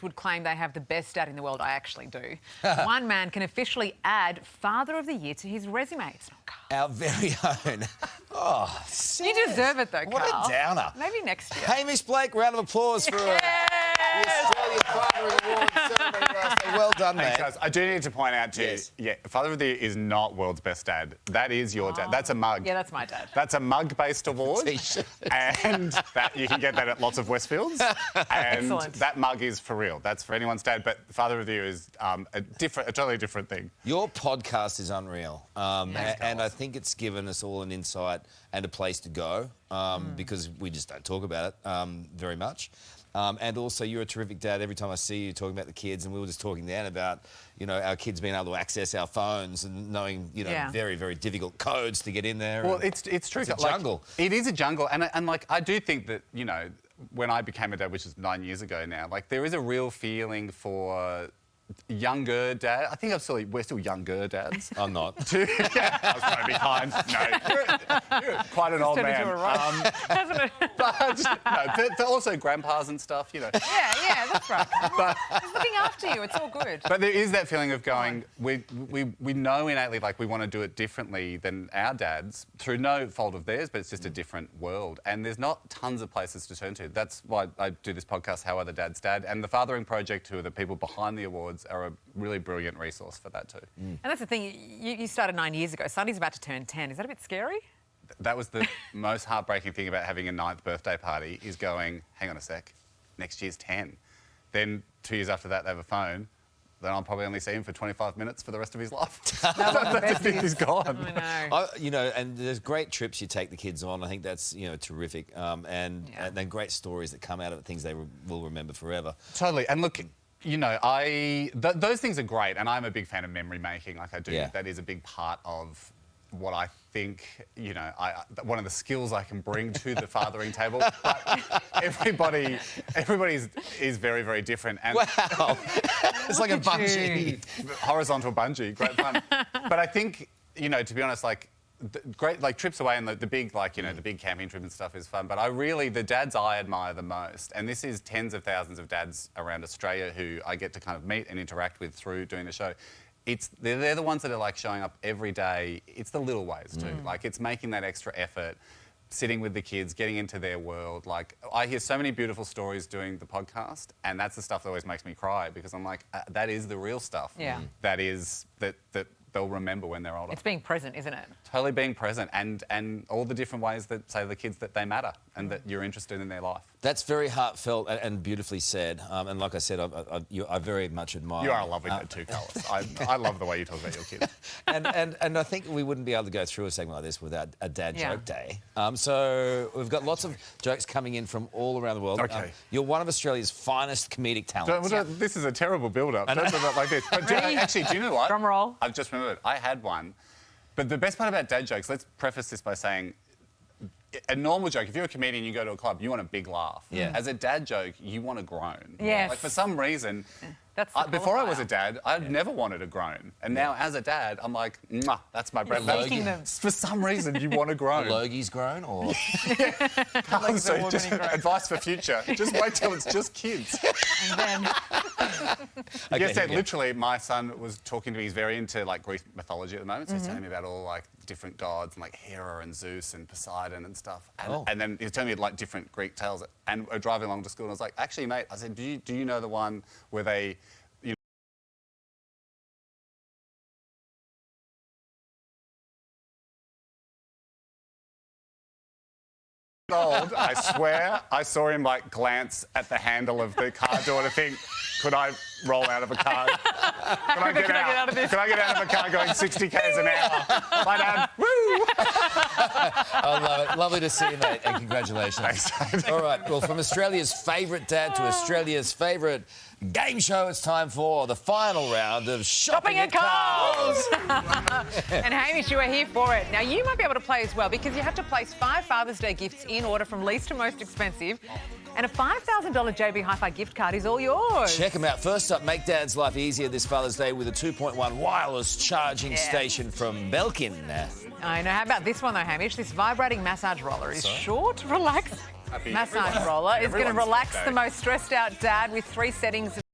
would claim they have the best dad in the world. I actually do. One man can officially add Father of the Year to his resume. It's not Carl. Our very own. Oh, you deserve it though, Carl. What a downer. Maybe next year. Hamish Blake, round of applause for the Australian Father of the Award ceremony last day. Well done, Thanks, mate. guys. I do need to point out to you, Father of the Year is not world's best dad. That is your dad. That's a mug. Yeah, that's my dad. That's a mug-based award. And that you can get that at lots of Westfields. And Excellent. that mug is for real. That's for anyone's dad. But Father of the Year is a totally different thing. Your podcast is unreal. And I think it's given us all an insight and a place to go because we just don't talk about it very much. And also, you're a terrific dad. Every time I see you talking about the kids, and we were just talking then about, you know, our kids being able to access our phones and knowing, you know, very, very difficult codes to get in there. Well, it's true. It's a jungle. It is a jungle. And like, I do think that, you know, when I became a dad, which is 9 years ago now, like, there is a real feeling for younger dad. I think we're still younger dads. I'm not. Yeah, I was trying to be kind. No, you're quite an old man. But no, they're also grandpas and stuff, you know. Yeah, that's right. But he's looking after you. It's all good. But there is that feeling of going, we know innately, like, we want to do it differently than our dads through no fault of theirs, but it's just a different world. And there's not tons of places to turn to. That's why I do this podcast, How Other Dads Dad, and the Fathering Project, who are the people behind the awards, are a really brilliant resource for that too. And that's the thing, you started 9 years ago. Sonny's about to turn 10. Is that a bit scary? That was the most heartbreaking thing about having a 9th birthday party, is going, hang on a sec, next year's 10. Then 2 years after that, they have a phone. Then I'll probably only see him for 25 minutes for the rest of his life. He's gone. I know. You know, and there's great trips you take the kids on. I think that's, you know, terrific. And then great stories that come out of it, things they will remember forever. Totally. And look, you know, those things are great, and I'm a big fan of memory making. Like, I do. Yeah. That is a big part of what I think, you know, one of the skills I can bring to the fathering table. But everybody is very, very different. And wow. It's like a bungee. Horizontal bungee, great fun. But I think, you know, to be honest, like, great, like, trips away and the big, like, you know, the big camping trip and stuff is fun. But the dads I admire the most, and this is tens of thousands of dads around Australia who I get to kind of meet and interact with through doing the show. They're the ones that are, like, showing up every day. It's the little ways too. Like, it's making that extra effort, sitting with the kids, getting into their world. Like, I hear so many beautiful stories doing the podcast, and that's the stuff that always makes me cry, because I'm like, that is the real stuff. Yeah. That they'll remember when they're older. It's being present, isn't it? Totally being present, and all the different ways that say to the kids that they matter and that you're interested in their life. That's very heartfelt and beautifully said. And like I said, I very much admire. You are a lovely dad too, Carlos. I love the way you talk about your kids. and I think we wouldn't be able to go through a segment like this without a dad joke day. So we've got lots of jokes coming in from all around the world. Okay. You're one of Australia's finest comedic talents. This is a terrible build-up. Don't do it like this. But actually, do you know what? Drum roll. I've just remembered. I had one. But the best part about dad jokes, let's preface this by saying, a normal joke, if you're a comedian, you go to a club, you want a big laugh. Yeah. As a dad joke, you want a groan. Yes. Like, for some reason, That's the before I was qualifier. a dad, I'd never wanted a groan. And now, as a dad, I'm like, mwah, that's my bread. For some reason, you want a groan. Logie's grown, or So just advice for future. Just wait till it's just kids. And then... Yes, literally, my son was talking to me. He's very into, like, Greek mythology at the moment, so he's telling me about all, like, different gods and, like, Hera and Zeus and Poseidon and stuff. And then he was telling me, like, different Greek tales. And we're driving along to school, and I was like, actually, mate, I said, do you know the one where they... Old, I swear, I saw him, like, glance at the handle of the car door to think, could I roll out of a car? Can I get out of this? Can I get out of a car going 60 k's an hour? My dad, woo! I love it. Lovely to see you, mate, and congratulations. Thanks. All right, well, from Australia's favourite dad to Australia's favourite game show, it's time for the final round of Shopping at Coles. And Hamish, you are here for it. Now, you might be able to play as well, because you have to place 5 Father's Day gifts in order from least to most expensive. And a $5,000 JB Hi-Fi gift card is all yours. Check them out. First up, make Dad's life easier this Father's Day with a 2.1 wireless charging station from Belkin. I know. How about this one, though, Hamish? This vibrating massage roller is short, relaxed massage roller is going to relax the most stressed out dad with 3 settings.